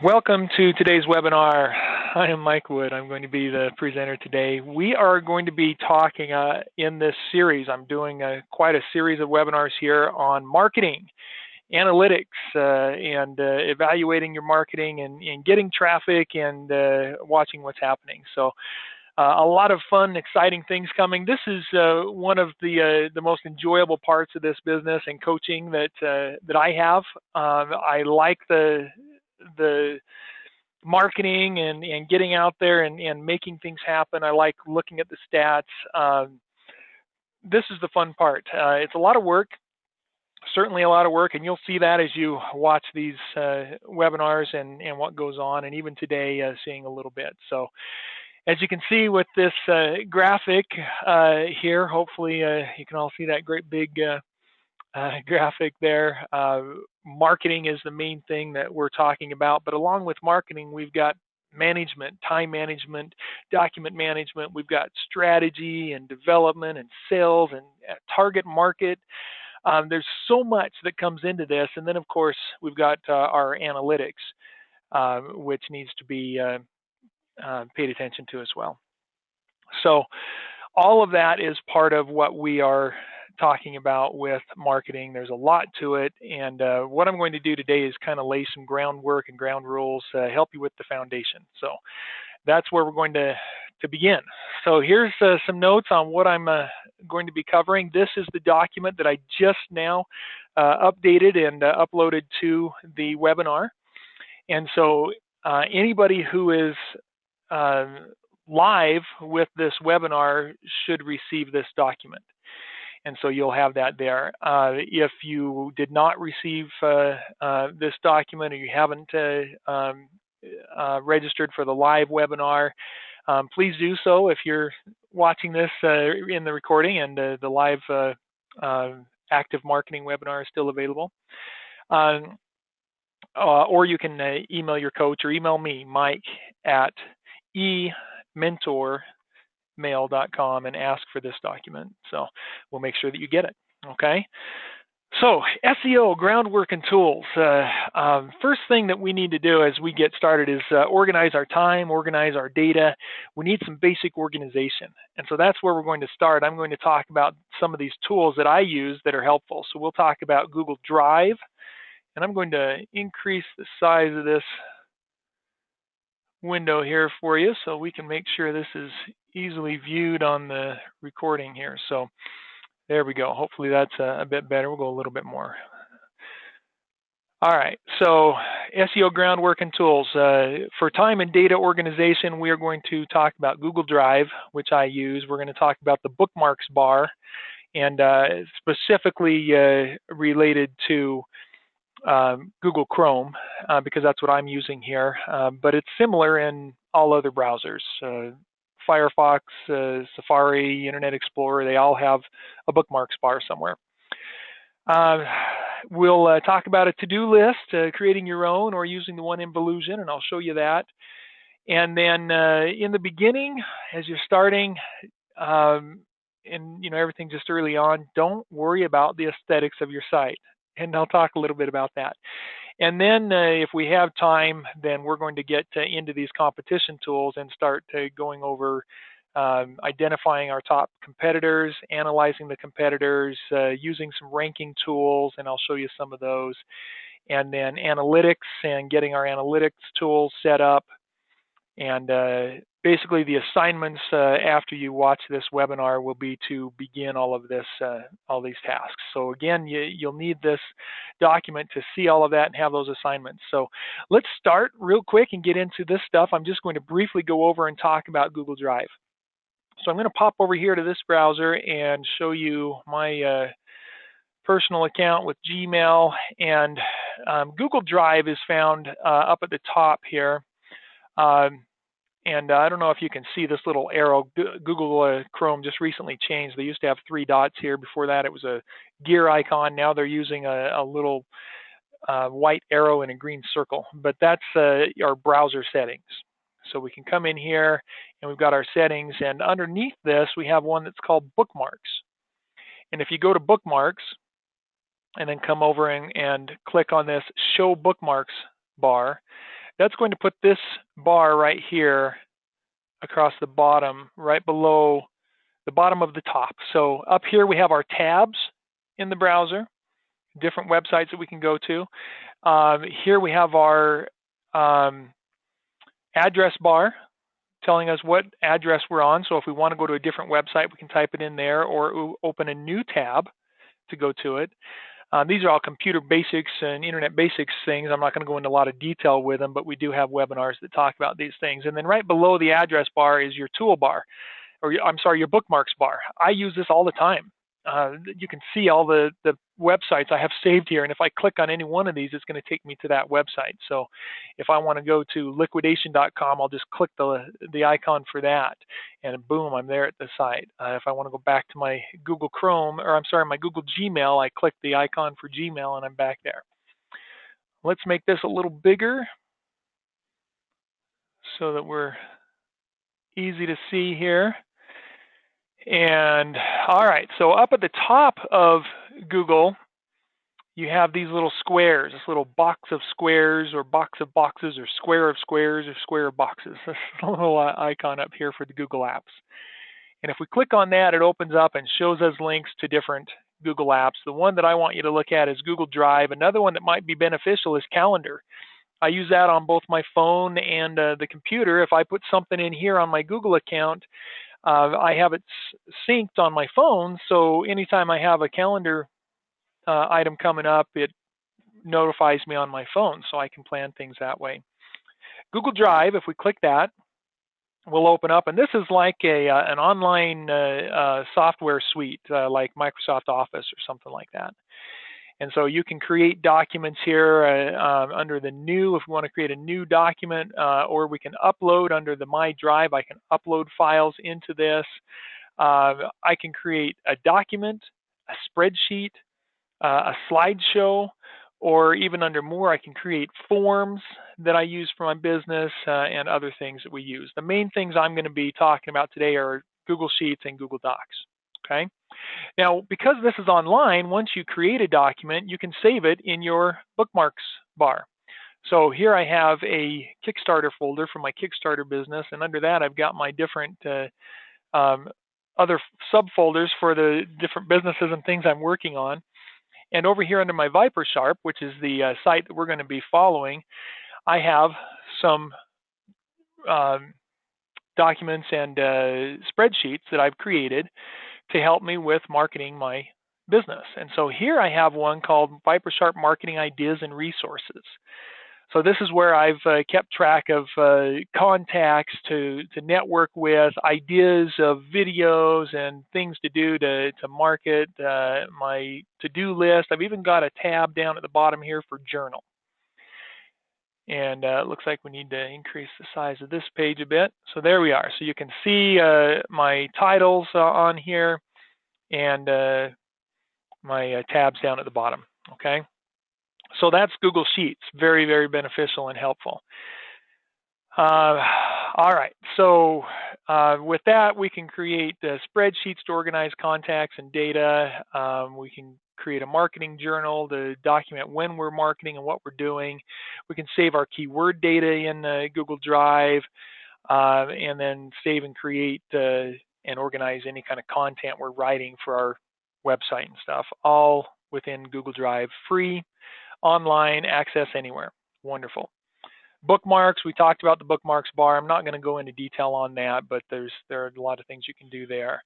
Welcome to today's webinar. I am Mike Wood. I'm going to be the presenter today. We are going to be talking in this series. I'm doing quite a series of webinars here on marketing, analytics, and evaluating your marketing and getting traffic and watching what's happening. So a lot of fun, exciting things coming. This is one of the most enjoyable parts of this business and coaching that I have. I like the marketing and getting out there and making things happen. I like looking at the stats. This is the fun part. It's a lot of work, certainly a lot of work, and you'll see that as you watch these webinars and what goes on, and even today seeing a little bit. So as you can see with this graphic here, hopefully you can all see that great big graphic there. Marketing is the main thing that we're talking about, but along with marketing, we've got management, time management, document management. We've got strategy and development and sales and target market. There's so much that comes into this, and then of course we've got our analytics, which needs to be paid attention to as well. So all of that is part of what we are talking about with marketing. There's a lot to it, and what I'm going to do today is kind of lay some groundwork and ground rules, help you with the foundation. So that's where we're going to begin. So here's some notes on what I'm going to be covering. This is the document that I just now updated and uploaded to the webinar. And so anybody who is live with this webinar should receive this document. And so you'll have that there. If you did not receive this document or you haven't registered for the live webinar, please do so if you're watching this in the recording and the live active marketing webinar is still available. Or you can email your coach or email me, Mike, at ementormail.com and ask for this document. So we'll make sure that you get it. Okay. So SEO, groundwork, and tools. First thing that we need to do as we get started is organize our time, organize our data. We need some basic organization. And so that's where we're going to start. I'm going to talk about some of these tools that I use that are helpful. So we'll talk about Google Drive, and I'm going to increase the size of this window here for you so we can make sure this is easily viewed on the recording here. So there we go. Hopefully that's a bit better. We'll go a little bit more. All right, so SEO groundwork and tools. For time and data organization, we are going to talk about Google Drive, which I use. We're going to talk about the Bookmarks bar, and specifically related to Google Chrome, because that's what I'm using here, but it's similar in all other browsers. Firefox, Safari, Internet Explorer, they all have a bookmarks bar somewhere. We'll talk about a to-do list, creating your own or using the one in Volusion, and I'll show you that. And then in the beginning, as you're starting, and everything just early on, don't worry about the aesthetics of your site. And I'll talk a little bit about that. And then if we have time, then we're going to get into these competition tools and start going over identifying our top competitors, analyzing the competitors, using some ranking tools, and I'll show you some of those. And then analytics and getting our analytics tools set up. And basically the assignments after you watch this webinar will be to begin all of this, all these tasks. So again, you'll need this document to see all of that and have those assignments. So let's start real quick and get into this stuff. I'm just going to briefly go over and talk about Google Drive. So I'm going to pop over here to this browser and show you my personal account with Gmail. And Google Drive is found up at the top here. And I don't know if you can see this little arrow. Google Chrome just recently changed. They used to have 3 dots here. Before that, it was a gear icon. Now they're using a little white arrow and a green circle. But that's our browser settings. So we can come in here, and we've got our settings. And underneath this, we have one that's called Bookmarks. And if you go to Bookmarks and then come over and click on this Show Bookmarks bar, that's going to put this bar right here across the bottom, right below the bottom of the top. So up here we have our tabs in the browser, different websites that we can go to. Here we have our address bar telling us what address we're on. So if we want to go to a different website, we can type it in there or open a new tab to go to it. These are all computer basics and internet basics things. I'm not going to go into a lot of detail with them, but we do have webinars that talk about these things. And then right below the address bar is your toolbar, or your bookmarks bar. I use this all the time. You can see all the websites I have saved here, and if I click on any one of these, it's going to take me to that website. So if I want to go to liquidation.com, I'll just click the icon for that, and boom, I'm there at the site. If I want to go back to my Google Chrome, or I'm sorry, my Google Gmail, I click the icon for Gmail, and I'm back there. Let's make this a little bigger so that we're easy to see here. And all right, so up at the top of Google, you have these little squares, this little box of squares or box of boxes or square of squares or square of boxes. This little icon up here for the Google apps. And if we click on that, it opens up and shows us links to different Google apps. The one that I want you to look at is Google Drive. Another one that might be beneficial is Calendar. I use that on both my phone and the computer. If I put something in here on my Google account, I have it synced on my phone, so anytime I have a calendar item coming up, it notifies me on my phone, so I can plan things that way. Google Drive, if we click that, will open up, and this is like an online software suite, like Microsoft Office or something like that. And so you can create documents here under the new, if we want to create a new document, or we can upload under the My Drive. I can upload files into this. I can create a document, a spreadsheet, a slideshow, or even under more, I can create forms that I use for my business and other things that we use. The main things I'm going to be talking about today are Google Sheets and Google Docs. Okay. Now, because this is online, once you create a document, you can save it in your bookmarks bar. So here I have a Kickstarter folder for my Kickstarter business, and under that I've got my different other subfolders for the different businesses and things I'm working on. And over here under my ViperSharp, which is the site that we're going to be following, I have some documents and spreadsheets that I've created to help me with marketing my business. And so here I have one called ViperSharp Marketing Ideas and Resources. So this is where I've kept track of contacts to network with, ideas of videos and things to do to market, my to-do list. I've even got a tab down at the bottom here for journal. And it looks like we need to increase the size of this page a bit. So there we are. So you can see my titles on here and my tabs down at the bottom. Okay. So that's Google Sheets. Very, very beneficial and helpful. All right. So with that, we can create spreadsheets to organize contacts and data. We can create a marketing journal to document when we're marketing and what we're doing. We can save our keyword data in Google Drive, and then save and create and organize any kind of content we're writing for our website and stuff, all within Google Drive, free, online, access anywhere. Wonderful. Bookmarks, we talked about the bookmarks bar. I'm not going to go into detail on that, but there are a lot of things you can do there.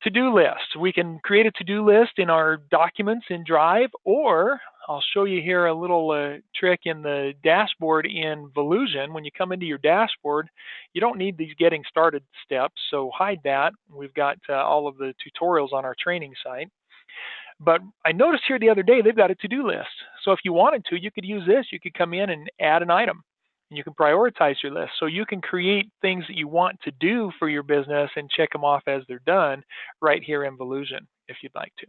To-do list. We can create a to-do list in our documents in Drive, or I'll show you here a little trick in the dashboard in Volusion. When you come into your dashboard, you don't need these getting started steps, so hide that. We've got all of the tutorials on our training site. But I noticed here the other day they've got a to-do list. So if you wanted to, you could use this. You could come in and add an item. And you can prioritize your list. So you can create things that you want to do for your business and check them off as they're done right here in Volusion if you'd like to.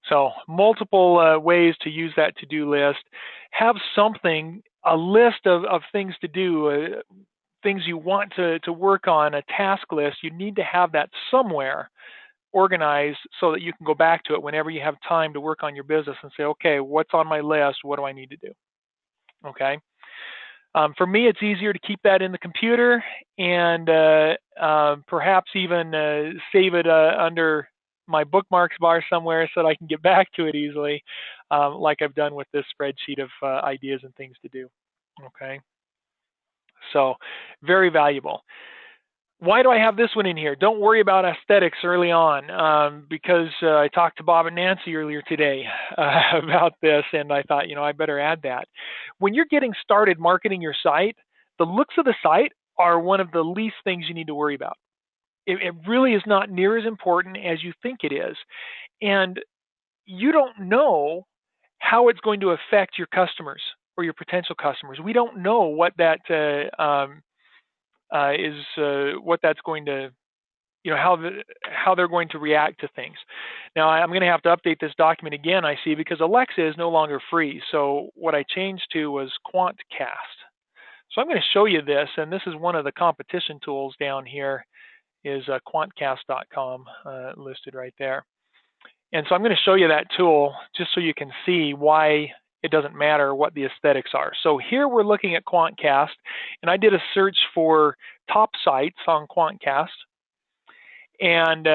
So multiple ways to use that to-do list. Have something, a list of things to do, things you want to work on, a task list. You need to have that somewhere organized so that you can go back to it whenever you have time to work on your business and say, okay, what's on my list? What do I need to do? Okay. For me, it's easier to keep that in the computer and perhaps even save it under my bookmarks bar somewhere so that I can get back to it easily, like I've done with this spreadsheet of ideas and things to do. Okay, so very valuable. Why do I have this one in here? Don't worry about aesthetics early on, because I talked to Bob and Nancy earlier today about this, and I thought, I better add that. When you're getting started marketing your site, the looks of the site are one of the least things you need to worry about. It really is not near as important as you think it is, and you don't know how it's going to affect your customers or your potential customers. We don't know what that what that's going to, how they're going to react to things. Now, I'm going to have to update this document again, I see, because Alexa is no longer free. So what I changed to was Quantcast. So I'm going to show you this, and this is one of the competition tools down here, is quantcast.com listed right there. And so I'm going to show you that tool just so you can see why it doesn't matter what the aesthetics are. So here we're looking at Quantcast, and I did a search for top sites on Quantcast. And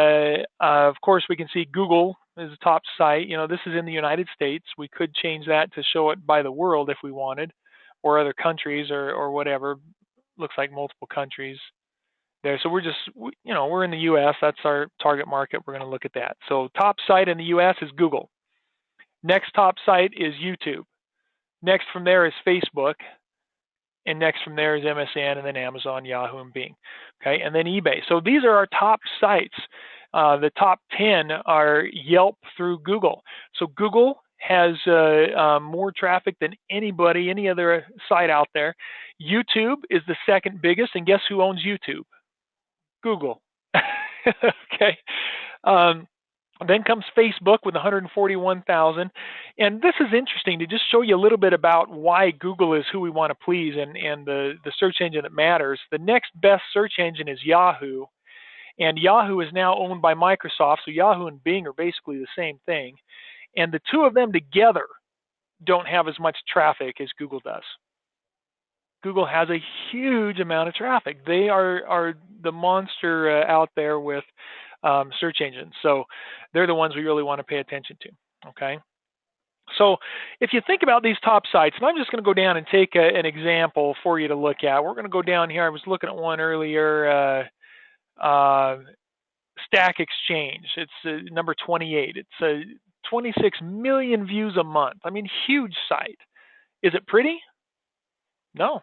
of course, we can see Google is a top site. This is in the United States. We could change that to show it by the world if we wanted, or other countries, or whatever. Looks like multiple countries there. So we're in the U.S. That's our target market. We're going to look at that. So top site in the U.S. is Google. Next top site is YouTube. Next from there is Facebook. And next from there is MSN, and then Amazon, Yahoo, and Bing. Okay, and then eBay. So these are our top sites. The top 10 are Yelp through Google. So Google has more traffic than any other site out there. YouTube is the second biggest, and guess who owns YouTube? Google. Okay. Then comes Facebook with 141,000. And this is interesting to just show you a little bit about why Google is who we want to please and the search engine that matters. The next best search engine is Yahoo. And Yahoo is now owned by Microsoft. So Yahoo and Bing are basically the same thing. And the two of them together don't have as much traffic as Google does. Google has a huge amount of traffic. They are the monster out there with search engines. So they're the ones we really want to pay attention to. Okay. So if you think about these top sites, and I'm just going to go down and take an example for you to look at. We're going to go down here. I was looking at one earlier, Stack Exchange. It's number 28. It's 26 million views a month. I mean, huge site. Is it pretty? No,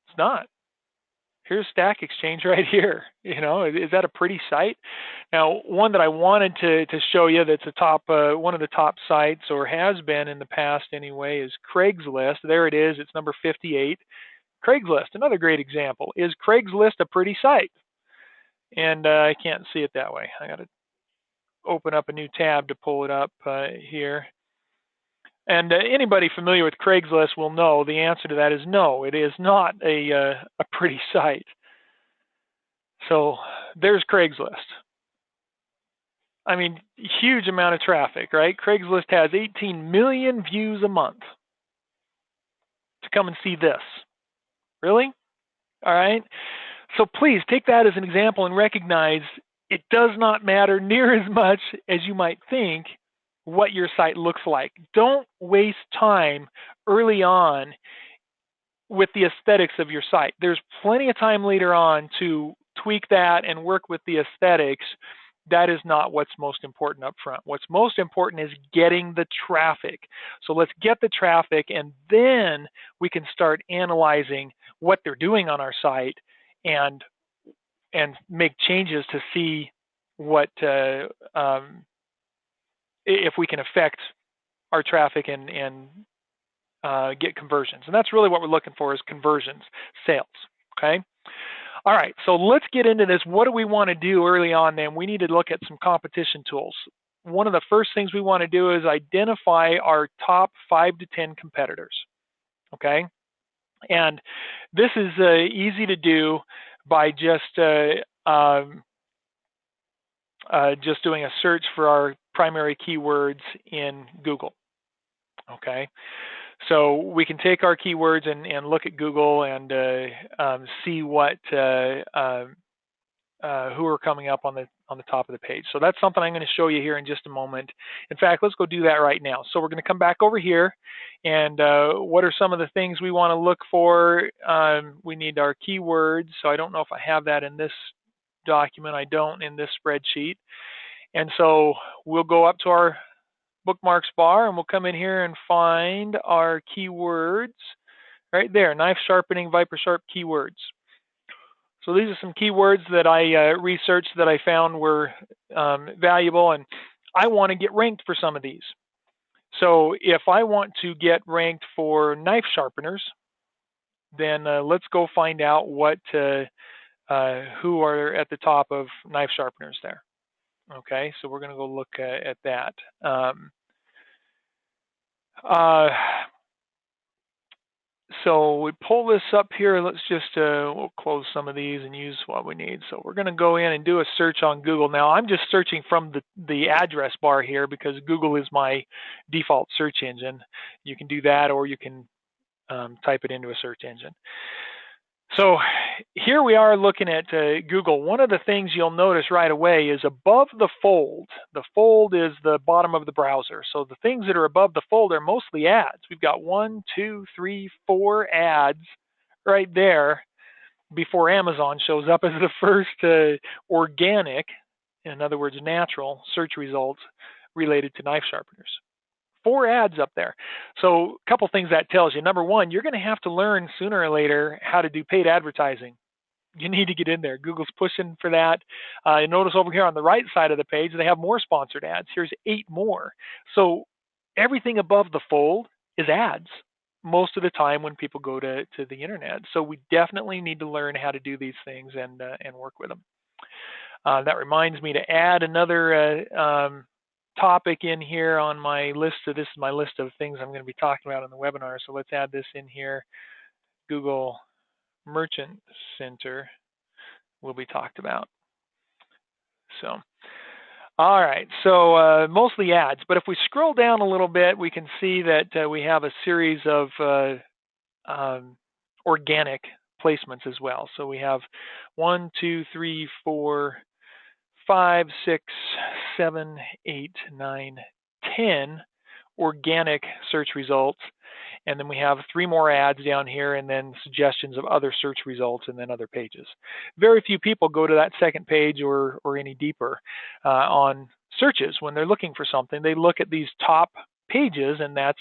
it's not. Here's Stack Exchange right here. Is that a pretty site? Now, one that I wanted to show you that's one of the top sites, or has been in the past anyway, is Craigslist. There it is. It's number 58. Craigslist, another great example. Is Craigslist a pretty site? And I can't see it that way. I got to open up a new tab to pull it up here. And anybody familiar with Craigslist will know the answer to that is no. It is not a pretty site. So there's Craigslist. I mean, huge amount of traffic, right? Craigslist has 18 million views a month. To come and see this. Really? All right. So please take that as an example and recognize it does not matter near as much as you might think what your site looks like. Don't waste time early on with the aesthetics of your site. There's plenty of time later on to tweak that and work with the aesthetics. That is not what's most important up front. What's most important is getting the traffic. So let's get the traffic, and then we can start analyzing what they're doing on our site and make changes to see what if we can affect our traffic and get conversions. And that's really what we're looking for, is conversions, sales. Okay. All right, so let's get into this. What do we want to do early on then? We need to look at some competition tools. One of the first things we want to do is identify our top 5 to 10 competitors, okay? And this is easy to do by just doing a search for our primary keywords in Google, okay? So we can take our keywords and look at Google and see what who are coming up on the top of the page. So that's something I'm going to show you here in just a moment. In fact, let's go do that right now. So we're going to come back over here, and what are some of the things we want to look for? We need our keywords. So I don't know if I have that in this document. I don't in this spreadsheet. And so we'll go up to our bookmarks bar, and we'll come in here and find our keywords right there, knife sharpening, viper sharp keywords. So these are some keywords that I researched that I found were valuable, and I want to get ranked for some of these. So if I want to get ranked for knife sharpeners, then let's go find out what who are at the top of knife sharpeners there. Okay, so we're going to go look at that. So we pull this up here. Let's just we'll close some of these and use what we need. So we're going to go in and do a search on Google. Now I'm just searching from the address bar here because Google is my default search engine. You can do that, or you can type it into a search engine. So here we are looking at Google. One of the things you'll notice right away is above the fold. The fold is the bottom of the browser. So the things that are above the fold are mostly ads. We've got 1, 2, 3, 4 ads right there before Amazon shows up as the first organic, in other words, natural search results related to knife sharpeners. 4 ads up there. So a couple things that tells you. Number one, you're going to have to learn sooner or later how to do paid advertising. You need to get in there. Google's pushing for that. You notice over here on the right side of the page, they have more sponsored ads. Here's 8 more. So everything above the fold is ads most of the time when people go to the internet. So we definitely need to learn how to do these things and work with them. That reminds me to add another topic in here on my list. So this is my list of things I'm going to be talking about in the webinar. So let's add this in here. Google Merchant Center will be talked about. So, all right. So mostly ads. But if we scroll down a little bit, we can see that we have a series of organic placements as well. So we have 1, 2, 3, 4, 5, 6, 7, 8, 9, 10 organic search results. And then we have 3 more ads down here, and then suggestions of other search results, and then other pages. Very few people go to that second page or any deeper on searches when they're looking for something. They look at these top pages, and that's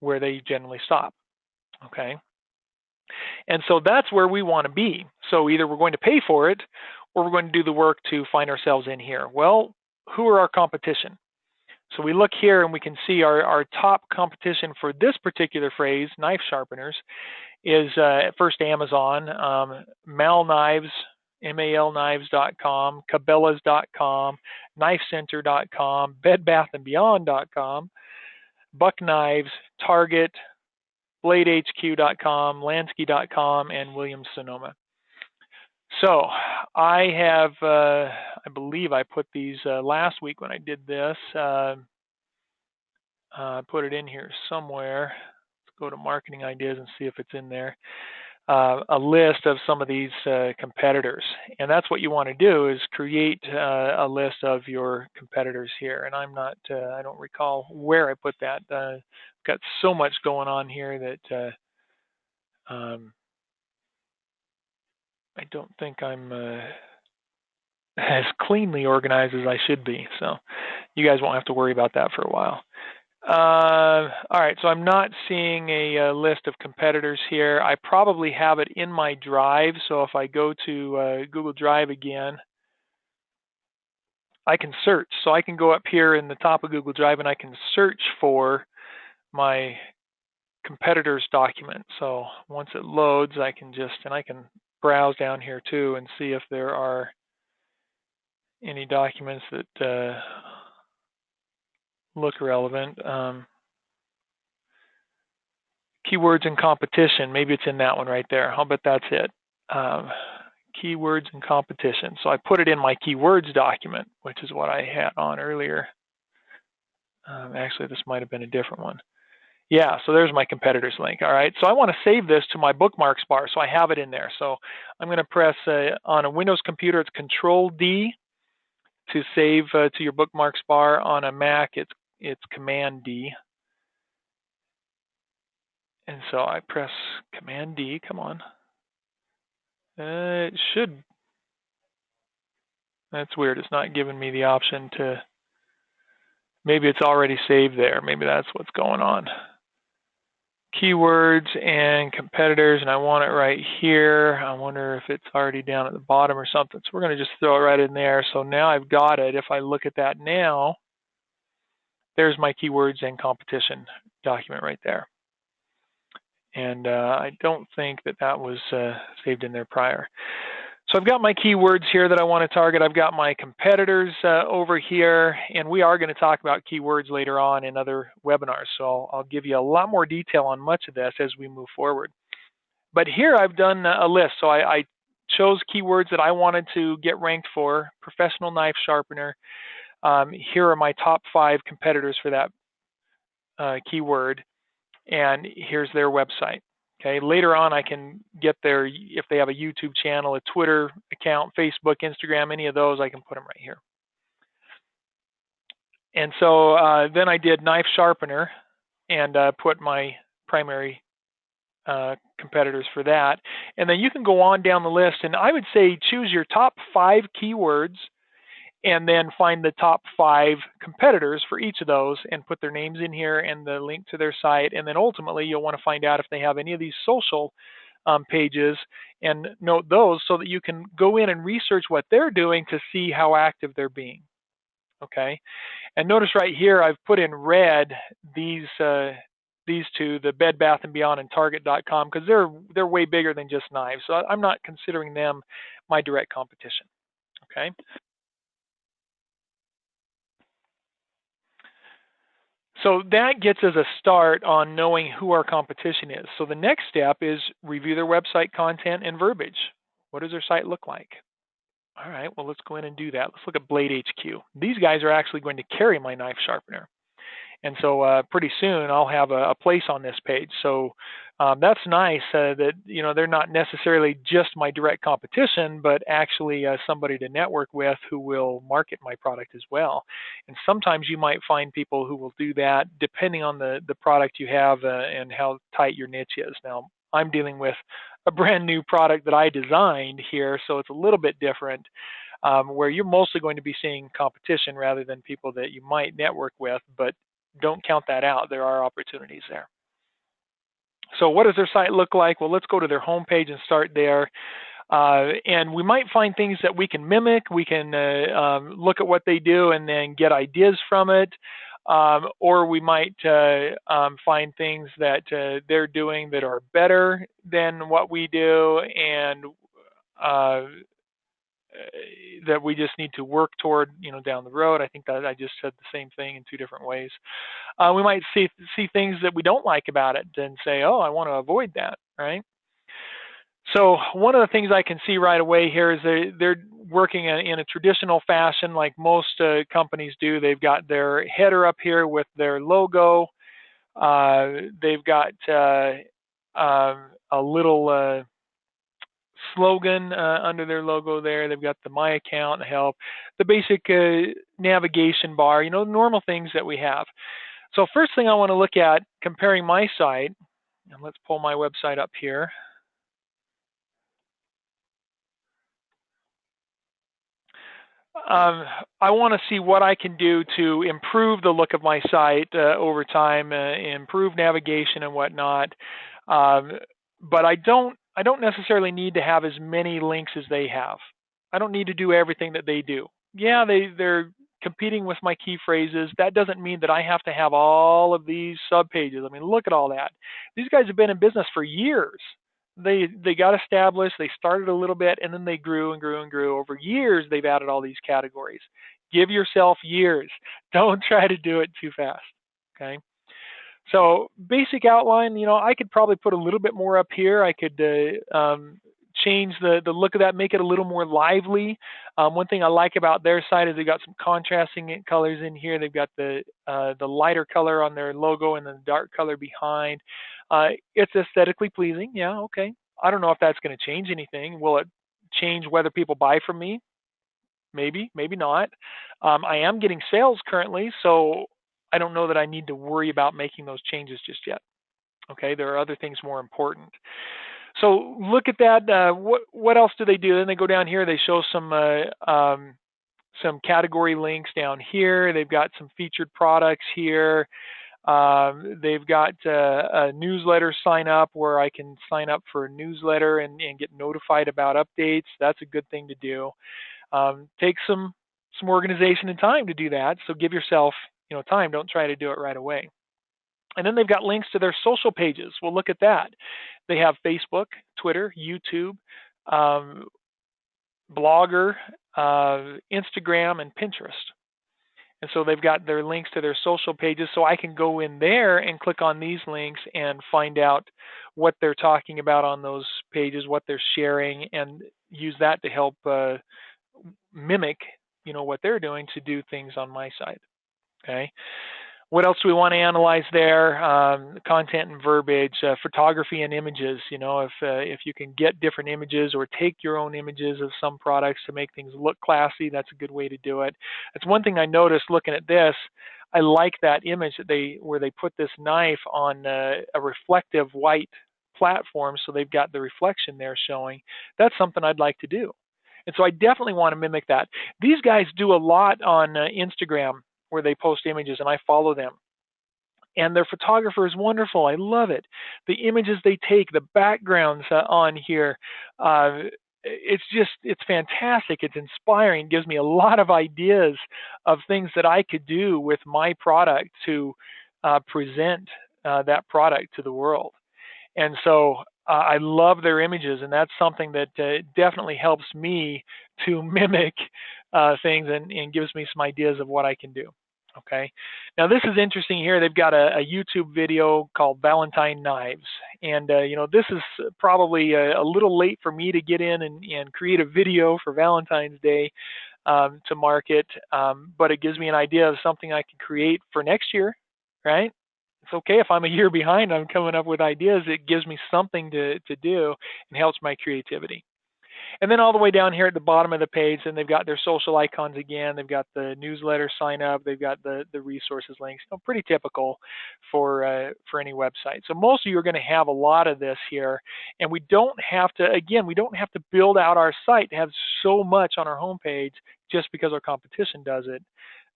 where they generally stop. Okay. And so that's where we want to be. So either we're going to pay for it, or we're going to do the work to find ourselves in here. Well, who are our competition? So we look here and we can see our top competition for this particular phrase, knife sharpeners, is at first Amazon, Mal Knives, malknives.com, cabela's.com, knifecenter.com, bedbathandbeyond.com, Buck Knives, Target, bladehq.com, lansky.com, and Williams-Sonoma. So I have, I believe I put these last week when I did this, put it in here somewhere. Let's go to marketing ideas and see if it's in there. A list of some of these competitors. And that's what you want to do, is create a list of your competitors here. And I'm not, I don't recall where I put that. Got so much going on here that I don't think I'm as cleanly organized as I should be. So you guys won't have to worry about that for a while. All right, so I'm not seeing a list of competitors here. I probably have it in my drive. So if I go to Google Drive again, I can search. So I can go up here in the top of Google Drive and I can search for my competitors document. So once it loads, I can browse down here too and see if there are any documents that look relevant. Keywords in competition, maybe it's in that one right there. I'll bet that's it. Keywords in competition. So I put it in my keywords document, which is what I had on earlier. Actually, this might have been a different one. Yeah, so there's my competitors link. All right, so I want to save this to my bookmarks bar, so I have it in there. So I'm going to press on a Windows computer, it's Control D to save to your bookmarks bar. On a Mac, it's Command D. And so I press Command D. Come on. It should. That's weird. It's not giving me the option to. Maybe it's already saved there. Maybe that's what's going on. Keywords and competitors, and I want it right here. I wonder if it's already down at the bottom or something. So we're going to just throw it right in there. So now I've got it. If I look at that now, there's my keywords and competition document right there. And I don't think that was saved in there prior. So I've got my keywords here that I want to target. I've got my competitors over here, and we are going to talk about keywords later on in other webinars. So I'll give you a lot more detail on much of this as we move forward. But here I've done a list. So I chose keywords that I wanted to get ranked for. Professional knife sharpener. Here are my top 5 competitors for that keyword, and here's their website. Okay, later on I can get their, if they have a YouTube channel, a Twitter account, Facebook, Instagram, any of those, I can put them right here. And so then I did knife sharpener and put my primary competitors for that. And then you can go on down the list, and I would say choose your top 5 keywords and then find the top 5 competitors for each of those and put their names in here and the link to their site. And then ultimately, you'll want to find out if they have any of these social pages and note those so that you can go in and research what they're doing to see how active they're being. Okay. And notice right here, I've put in red these two, the Bed Bath & Beyond and Target.com, because they're way bigger than just knives. So I'm not considering them my direct competition. Okay. So that gets us a start on knowing who our competition is. So the next step is review their website content and verbiage. What does their site look like? All right, well, let's go in and do that. Let's look at Blade HQ. These guys are actually going to carry my knife sharpener. And so pretty soon I'll have a place on this page. So that's nice that, you know, they're not necessarily just my direct competition, but actually somebody to network with who will market my product as well. And sometimes you might find people who will do that depending on the product you have and how tight your niche is. Now, I'm dealing with a brand new product that I designed here, so it's a little bit different. Where you're mostly going to be seeing competition rather than people that you might network with, but don't count that out. There are opportunities there. So what does their site look like? Well, let's go to their homepage and start there. And we might find things that we can mimic. We can look at what they do and then get ideas from it. Or we might find things that they're doing that are better than what we do, and that we just need to work toward, you know, down the road. I think that I just said the same thing in 2 different ways. We might see things that we don't like about it and say, oh, I want to avoid that, right? So one of the things I can see right away here is they're working in a traditional fashion like most companies do. They've got their header up here with their logo. They've got a little slogan under their logo there. They've got the My Account, Help, the basic navigation bar, you know, normal things that we have. So first thing I want to look at, comparing my site, and let's pull my website up here. I want to see what I can do to improve the look of my site over time, improve navigation and whatnot. But I don't necessarily need to have as many links as they have. I don't need to do everything that they do. Yeah, they're competing with my key phrases. That doesn't mean that I have to have all of these subpages. I mean, look at all that. These guys have been in business for years. They got established, they started a little bit, and then they grew and grew and grew. Over years, they've added all these categories. Give yourself years. Don't try to do it too fast, okay? So basic outline, you know, I could probably put a little bit more up here. I could change the look of that, make it a little more lively. One thing I like about their site is they've got some contrasting colors in here. They've got the lighter color on their logo and then the dark color behind. It's aesthetically pleasing. Yeah, okay. I don't know if that's going to change anything. Will it change whether people buy from me? Maybe, maybe not. I am getting sales currently, so I don't know that I need to worry about making those changes just yet. Okay, there are other things more important. So look at that. What else do they do? Then they go down here. They show some category links down here. They've got some featured products here. They've got a newsletter sign up where I can sign up for a newsletter and get notified about updates. That's a good thing to do. Take some organization and time to do that. So give yourself time. Don't try to do it right away. And then they've got links to their social pages. Well, look at that. They have Facebook, Twitter, YouTube, Blogger, Instagram, and Pinterest. And so they've got their links to their social pages, so I can go in there and click on these links and find out what they're talking about on those pages, what they're sharing, and use that to help mimic, what they're doing to do things on my side. Okay. What else do we want to analyze there? Content and verbiage, photography and images. If you can get different images or take your own images of some products to make things look classy, that's a good way to do it. That's one thing I noticed looking at this. I like that image where they put this knife on a reflective white platform, so they've got the reflection there showing. That's something I'd like to do. And so I definitely want to mimic that. These guys do a lot on Instagram, where they post images, and I follow them. And their photographer is wonderful. I love it. The images they take, the backgrounds on here, it's fantastic. It's inspiring. It gives me a lot of ideas of things that I could do with my product to present that product to the world. And so I love their images, and that's something that definitely helps me to mimic things and gives me some ideas of what I can do. Okay. Now this is interesting here. They've got a YouTube video called Valentine Knives. And, this is probably a little late for me to get in and create a video for Valentine's Day to market. But it gives me an idea of something I can create for next year, right? It's okay if I'm a year behind. I'm coming up with ideas. It gives me something to do and helps my creativity. And then all the way down here at the bottom of the page, and they've got their social icons again. They've got the newsletter sign up. They've got the resources links. Pretty typical for any website. So most of you are going to have a lot of this here, and we don't have to build out our site to have so much on our homepage just because our competition does it.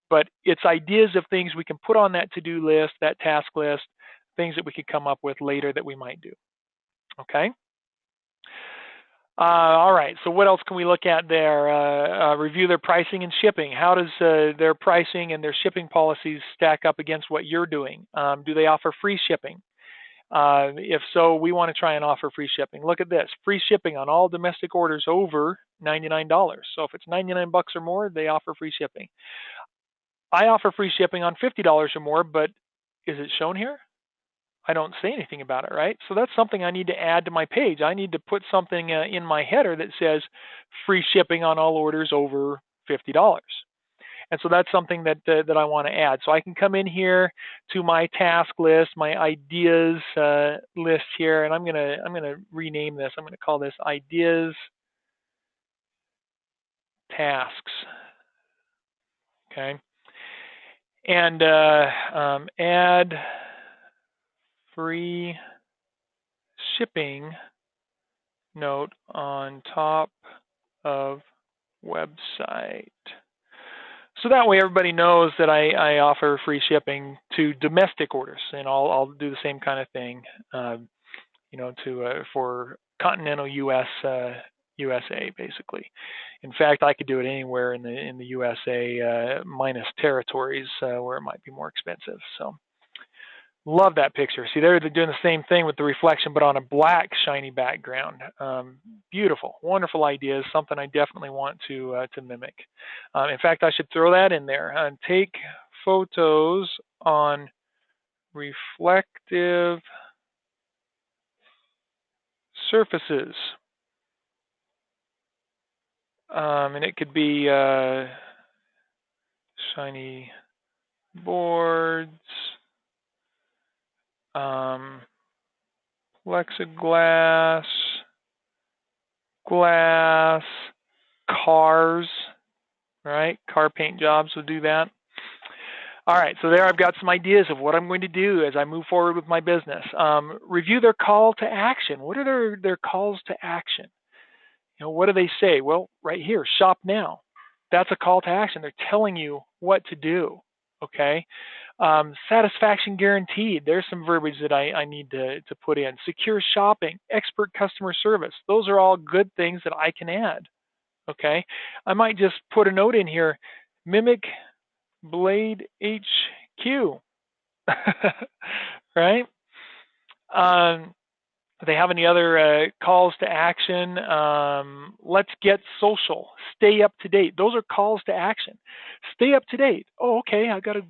But it's ideas of things we can put on that to-do list, that task list, things that we could come up with later that we might do. Okay. All right, so what else can we look at there? Review their pricing and shipping. How does their pricing and their shipping policies stack up against what you're doing? Do they offer free shipping? If so, we want to try and offer free shipping. Look at this, free shipping on all domestic orders over $99. So if it's $99 or more, they offer free shipping. I offer free shipping on $50 or more, but is it shown here? I don't say anything about it, right? So that's something I need to add to my page. I need to put something in my header that says free shipping on all orders over $50. And so that's something that I want to add. So I can come in here to my task list, my ideas list here, and I'm gonna rename this. I'm gonna call this ideas tasks. Okay. And add free shipping note on top of website. So that way everybody knows that I offer free shipping to domestic orders, and I'll do the same kind of thing, for continental USA basically. In fact, I could do it anywhere in the USA minus territories where it might be more expensive. So. Love that picture. See, they're doing the same thing with the reflection, but on a black shiny background. Beautiful, wonderful ideas. Something I definitely want to mimic. In fact, I should throw that in there. Take photos on reflective surfaces. And it could be shiny boards, plexiglass, glass, cars, right? Car paint jobs would do that. All right, so there I've got some ideas of what I'm going to do as I move forward with my business. Review their call to action. What are their calls to action? What do they say? Well, right here, shop now. That's a call to action. They're telling you what to do. Okay. Satisfaction guaranteed. There's some verbiage that I need to put in. Secure shopping, expert customer service. Those are all good things that I can add. Okay. I might just put a note in here. Mimic Blade HQ. Right? If they have any other calls to action, let's get social. Stay up to date. Those are calls to action. Stay up to date. Oh, okay. I got to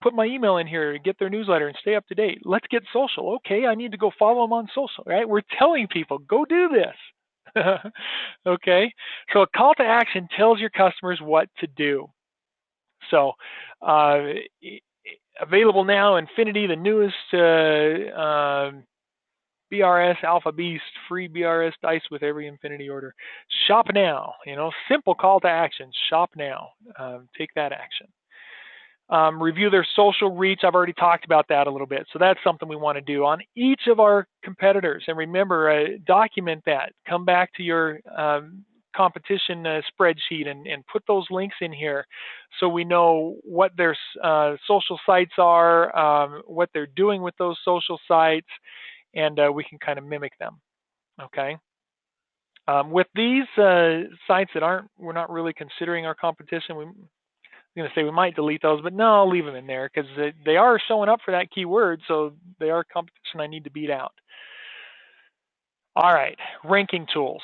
put my email in here to get their newsletter and stay up to date. Let's get social. Okay, I need to go follow them on social. Right? We're telling people, go do this. Okay. So a call to action tells your customers what to do. So available now, Infinity, the newest BRS Alpha Beast, free BRS dice with every Infinity order. Shop now. Simple call to action. Shop now. Take that action. Review their social reach. I've already talked about that a little bit. So that's something we want to do on each of our competitors. And remember, document that. Come back to your competition spreadsheet and put those links in here so we know what their social sites are, what they're doing with those social sites, and we can kind of mimic them. Okay. With these sites that we're not really considering our competition, I'm going to say we might delete those, but no, I'll leave them in there because they are showing up for that keyword, so they are competition I need to beat out. All right, ranking tools.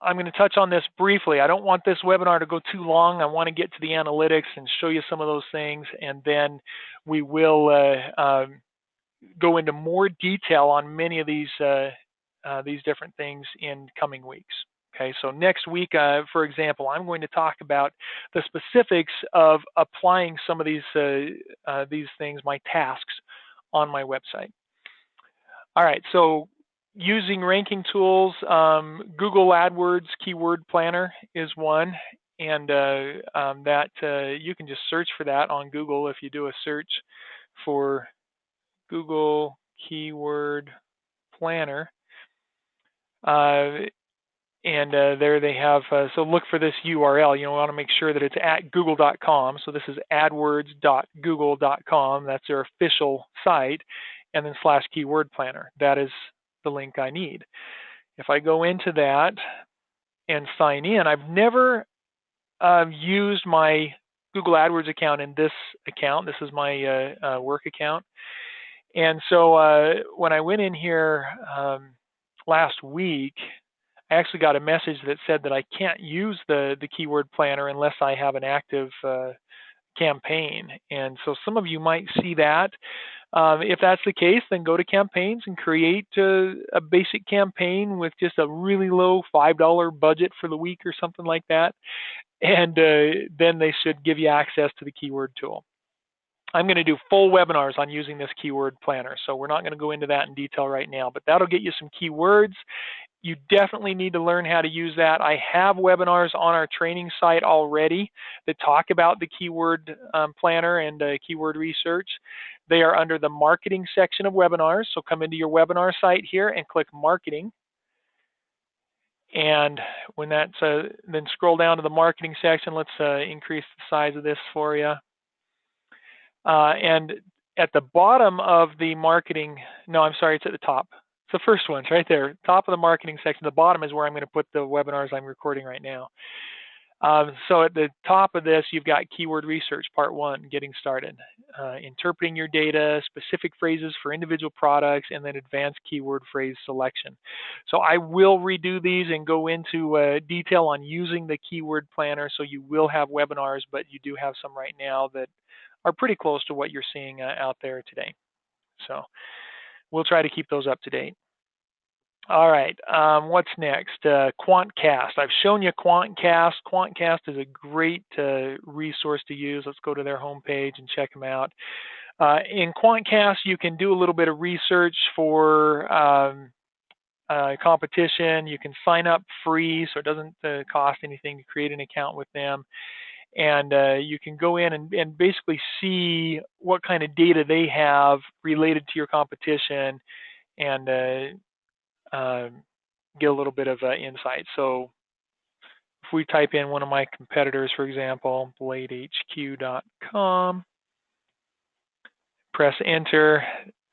I'm going to touch on this briefly. I don't want this webinar to go too long. I want to get to the analytics and show you some of those things, and then we will go into more detail on many of these different things in coming weeks. Okay, so next week, for example, I'm going to talk about the specifics of applying some of these things, my tasks, on my website. All right, so using ranking tools, Google AdWords Keyword Planner is one, and that you can just search for that on Google if you do a search for Google Keyword Planner. And there they have, so look for this URL. You want to make sure that it's at google.com. So this is adwords.google.com. That's their official site. And then /keyword planner. That is the link I need. If I go into that and sign in, I've never used my Google AdWords account in this account. This is my work account. And so when I went in here last week, I actually got a message that said that I can't use the keyword planner unless I have an active campaign. And so some of you might see that. If that's the case, then go to campaigns and create a basic campaign with just a really low $5 budget for the week or something like that. And then they should give you access to the keyword tool. I'm going to do full webinars on using this keyword planner. So we're not going to go into that in detail right now, but that'll get you some keywords. You definitely need to learn how to use that. I have webinars on our training site already that talk about the keyword planner and keyword research. They are under the marketing section of webinars. So come into your webinar site here and click marketing. And when that's, then scroll down to the marketing section. Let's increase the size of this for you. And at the bottom of the marketing, no, I'm sorry, it's at the top. It's the first one, it's right there. Top of the marketing section. The bottom is where I'm going to put the webinars I'm recording right now. So at the top of this, you've got keyword research, part 1, getting started. Interpreting your data, specific phrases for individual products, and then advanced keyword phrase selection. So I will redo these and go into detail on using the keyword planner. So you will have webinars, but you do have some right now that are pretty close to what you're seeing out there today. So we'll try to keep those up to date. All right, what's next? Quantcast. I've shown you Quantcast. Quantcast is a great resource to use. Let's go to their homepage and check them out. In Quantcast, you can do a little bit of research for competition. You can sign up free, so it doesn't cost anything to create an account with them. And you can go in and basically see what kind of data they have related to your competition and get a little bit of insight. So if we type in one of my competitors, for example, bladehq.com, press enter,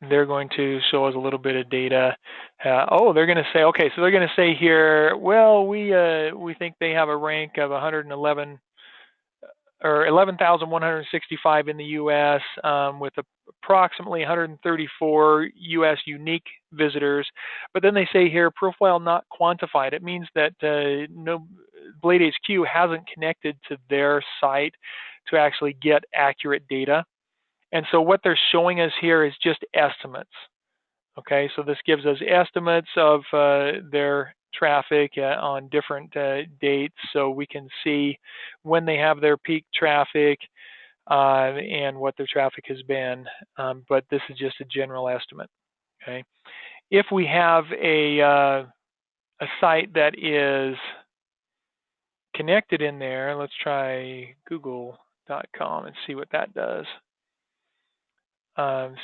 they're going to show us a little bit of data. They're going to say, okay, so they're going to say here, well, we think they have a rank of 111 or 11,165 in the U.S. With approximately 134 U.S. unique visitors. But then they say here, profile not quantified. It means that Blade HQ hasn't connected to their site to actually get accurate data. And so what they're showing us here is just estimates. Okay, so this gives us estimates of their traffic on different dates, so we can see when they have their peak traffic and what their traffic has been. But this is just a general estimate. Okay, if we have a site that is connected in there, let's try Google.com and see what that does.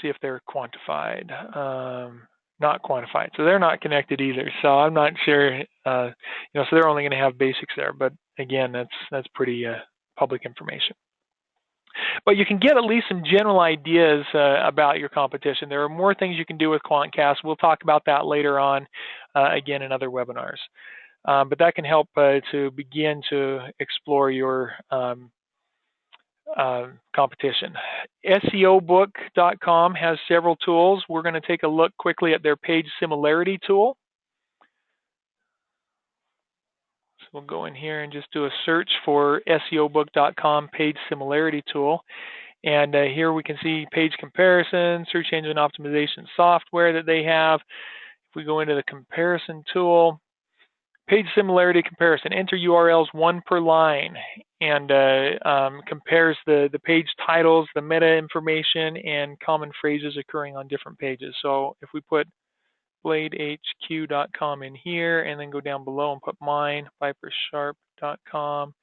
See if they're quantified. Not quantified, so they're not connected either. So I'm not sure. So they're only going to have basics there. But again, that's pretty public information. But you can get at least some general ideas about your competition. There are more things you can do with Quantcast. We'll talk about that later on, again in other webinars. But that can help to begin to explore your competition. SEObook.com has several tools. We're going to take a look quickly at their page similarity tool. So we'll go in here and just do a search for SEObook.com page similarity tool. And here we can see page comparison, search engine optimization software that they have. If we go into the comparison tool, page similarity comparison, enter URLs one per line, and compares the page titles, the meta information, and common phrases occurring on different pages. So if we put bladehq.com in here and then go down below and put mine, vipersharp.com.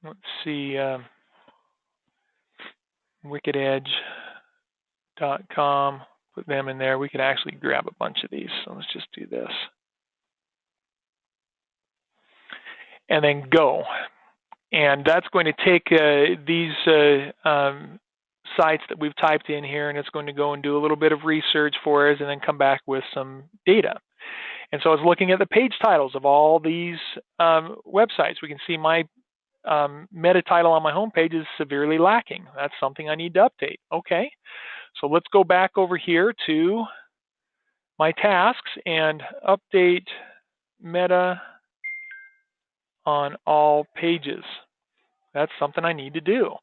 Let's see, wickededge.com. Put them in there. We could actually grab a bunch of these. So let's just do this. And then go. And that's going to take these sites that we've typed in here, and it's going to go and do a little bit of research for us and then come back with some data. And so I was looking at the page titles of all these websites. We can see my meta title on my homepage is severely lacking. That's something I need to update. Okay. So let's go back over here to my tasks and update meta on all pages. That's something I need to do.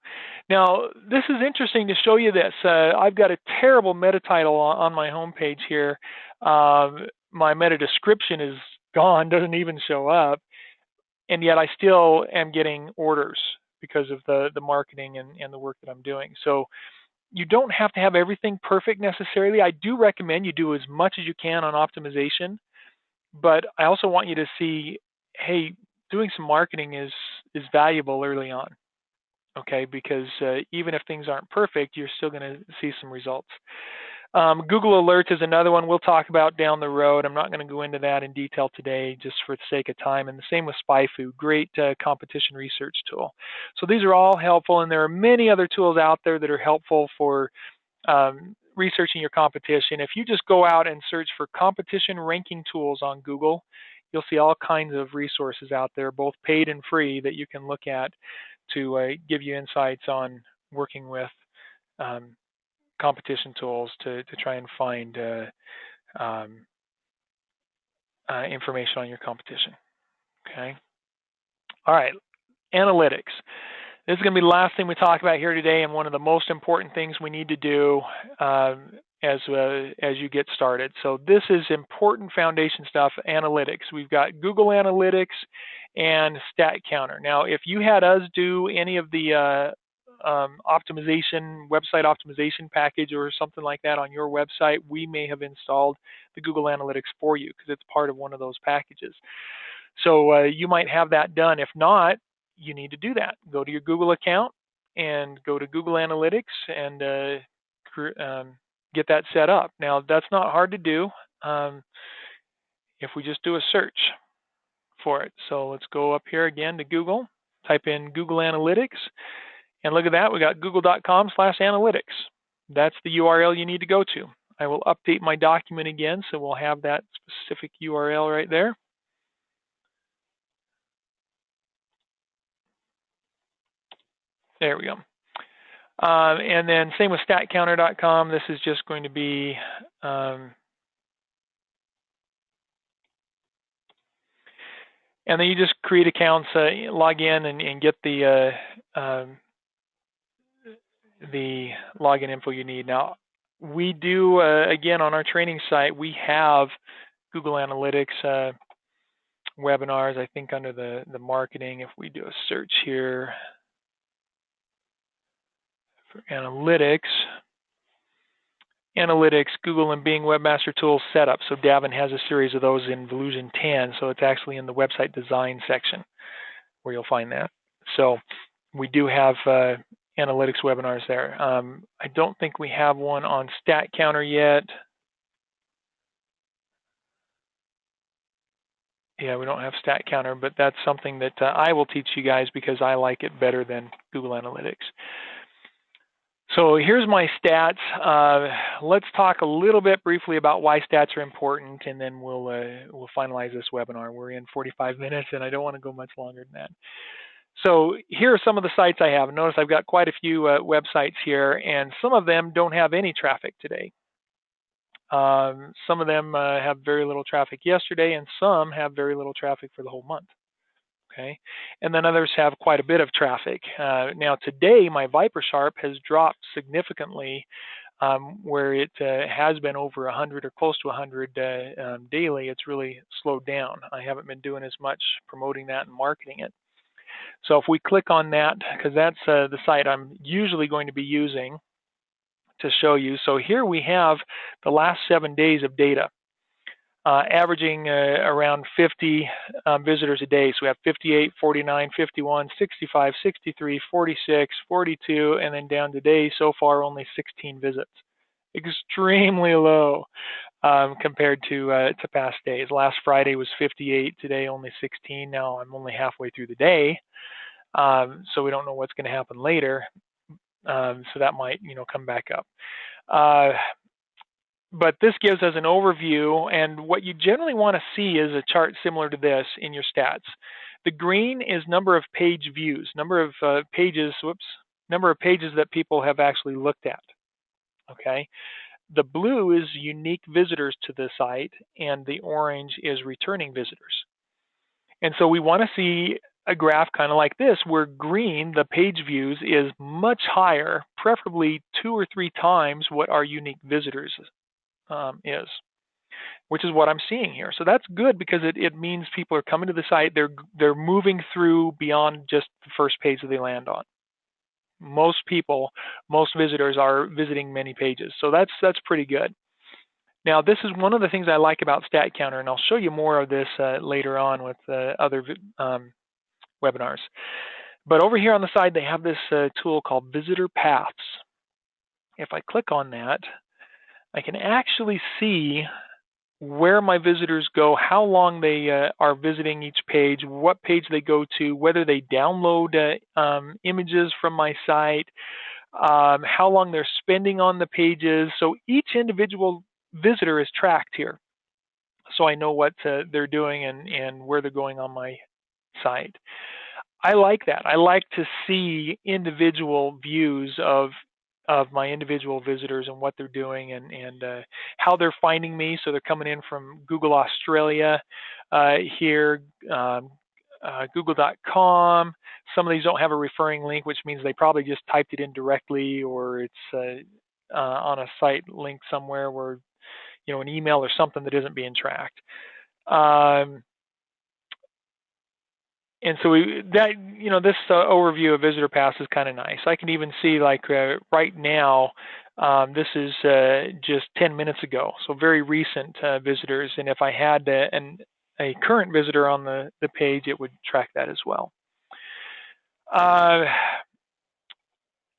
Now, this is interesting to show you this. I've got a terrible meta title on my homepage here. My meta description is gone, doesn't even show up, and yet I still am getting orders because of the marketing and the work that I'm doing. So you don't have to have everything perfect necessarily. I do recommend you do as much as you can on optimization, but I also want you to see, hey, doing some marketing is valuable early on, okay? Because even if things aren't perfect, you're still going to see some results. Google Alerts is another one we'll talk about down the road. I'm not going to go into that in detail today just for the sake of time. And the same with SpyFu, great competition research tool. So these are all helpful, and there are many other tools out there that are helpful for researching your competition. If you just go out and search for competition ranking tools on Google, you'll see all kinds of resources out there, both paid and free, that you can look at to give you insights on working with competition tools to try and find information on your competition. Okay. All right. Analytics. This is going to be the last thing we talk about here today, and one of the most important things we need to do as you get started. So this is important foundation stuff, analytics. We've got Google Analytics and Stat Counter. Now, if you had us do any of the website optimization package or something like that on your website, we may have installed the Google Analytics for you because it's part of one of those packages. So you might have that done. If not, you need to do that. Go to your Google account and go to Google Analytics and get that set up. Now, that's not hard to do if we just do a search for it. So let's go up here again to Google, type in Google Analytics, and look at that. We got google.com/analytics. That's the URL you need to go to. I will update my document again, so we'll have that specific URL right there. There we go. And then same with statcounter.com. This is just going to be and then you just create accounts, log in, and get the login info you need. Now, we do again on our training site. We have Google Analytics webinars. I think under the marketing, if we do a search here for analytics, Google and Bing Webmaster Tools setup. So Davin has a series of those in Volusion 10. So it's actually in the website design section where you'll find that. So we do have analytics webinars there. I don't think we have one on Stat Counter yet. Yeah, we don't have Stat Counter, but that's something that I will teach you guys because I like it better than Google Analytics. So here's my stats. Let's talk a little bit briefly about why stats are important, and then we'll finalize this webinar. We're in 45 minutes, and I don't want to go much longer than that. So here are some of the sites I have. Notice I've got quite a few websites here, and some of them don't have any traffic today. Some of them have very little traffic yesterday, and some have very little traffic for the whole month. Okay, and then others have quite a bit of traffic. Now today, my ViperSharp has dropped significantly, where it has been over 100 or close to 100 daily. It's really slowed down. I haven't been doing as much promoting that and marketing it. So if we click on that, because that's the site I'm usually going to be using to show you. So here we have the last 7 days of data. Averaging around 50 visitors a day. So we have 58, 49, 51, 65, 63, 46, 42, and then down today, so far only 16 visits. Extremely low compared to past days. Last Friday was 58, today only 16. Now I'm only halfway through the day, so we don't know what's going to happen later. So that might, come back up. But this gives us an overview, and what you generally want to see is a chart similar to this in your stats. The green is number of page views, number of pages that people have actually looked at. Okay, the blue is unique visitors to the site, and the orange is returning visitors. And so we want to see a graph kind of like this, where green, the page views, is much higher, preferably 2 or 3 times what our unique visitors is, which is what I'm seeing here. So that's good because it means people are coming to the site. They're moving through beyond just the first page that they land on. Most visitors are visiting many pages. So that's pretty good. Now, this is one of the things I like about Stat Counter, and I'll show you more of this later on with other webinars. But over here on the side, they have this tool called Visitor Paths. If I click on that, I can actually see where my visitors go, how long they are visiting each page, what page they go to, whether they download images from my site, how long they're spending on the pages. So each individual visitor is tracked here. So I know what they're doing and where they're going on my site. I like that. I like to see individual views of my individual visitors and what they're doing and how they're finding me. So they're coming in from Google Australia here, Google.com. Some of these don't have a referring link, which means they probably just typed it in directly, or it's on a site link somewhere where, an email or something that isn't being tracked. And so this overview of Visitor Pass is kind of nice. I can even see right now, this is just 10 minutes ago, so very recent visitors. And if I had a current visitor on the page, it would track that as well.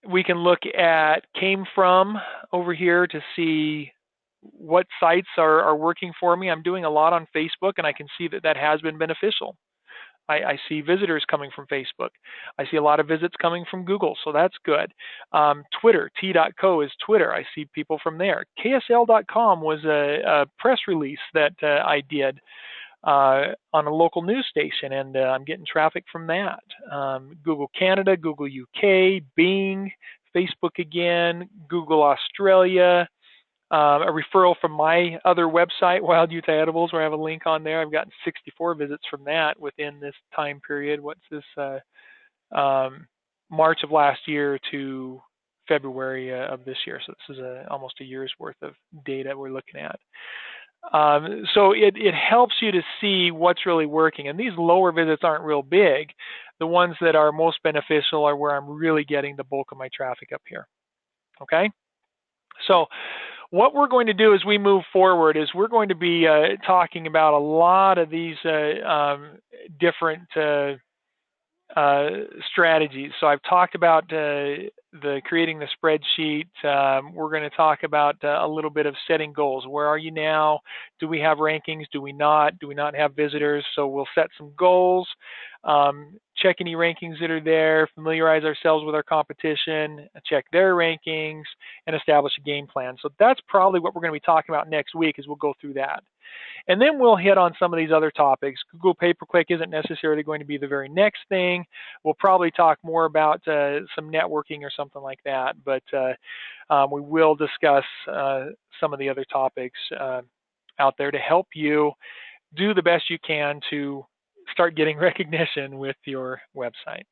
We can look at came from over here to see what sites are working for me. I'm doing a lot on Facebook, and I can see that has been beneficial. I see visitors coming from Facebook. I see a lot of visits coming from Google, so that's good. Twitter, t.co is Twitter. I see people from there. KSL.com was a press release that I did on a local news station, and I'm getting traffic from that. Google Canada, Google UK, Bing, Facebook again, Google Australia, a referral from my other website, Wild Utah Edibles, where I have a link on there. I've gotten 64 visits from that within this time period. What's this? March of last year to February of this year. So this is almost a year's worth of data we're looking at. So it helps you to see what's really working. And these lower visits aren't real big. The ones that are most beneficial are where I'm really getting the bulk of my traffic up here. Okay? So what we're going to do as we move forward is we're going to be talking about a lot of these different strategies. So I've talked about the creating the spreadsheet. We're going to talk about a little bit of setting goals. Where are you now? Do we have rankings? Do we not? Do we not have visitors? So we'll set some goals, check any rankings that are there, familiarize ourselves with our competition, check their rankings, and establish a game plan. So that's probably what we're going to be talking about next week, is we'll go through that. And then we'll hit on some of these other topics. Google pay-per-click isn't necessarily going to be the very next thing. We'll probably talk more about some networking or something like that, but we will discuss some of the other topics out there to help you do the best you can to start getting recognition with your website.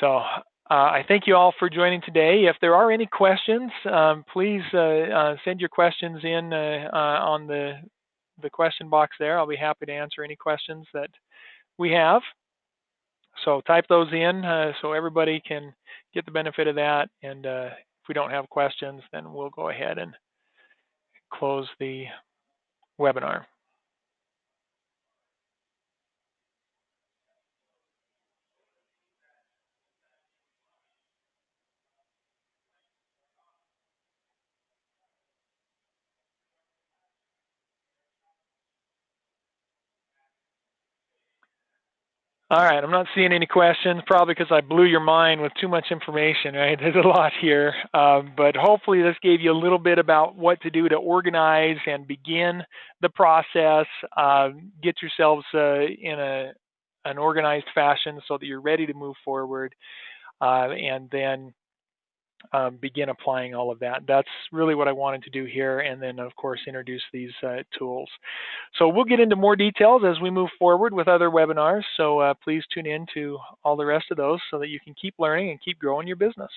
So I thank you all for joining today. If there are any questions, please send your questions in on the question box there. I'll be happy to answer any questions that we have. So type those in so everybody can get the benefit of that. And if we don't have questions, then we'll go ahead and close the webinar. All right, I'm not seeing any questions, probably because I blew your mind with too much information, right? There's a lot here, but hopefully this gave you a little bit about what to do to organize and begin the process, get yourselves in an organized fashion so that you're ready to move forward, and then begin applying all of that. That's really what I wanted to do here, and then of course introduce these tools. So we'll get into more details as we move forward with other webinars, so please tune in to all the rest of those so that you can keep learning and keep growing your business.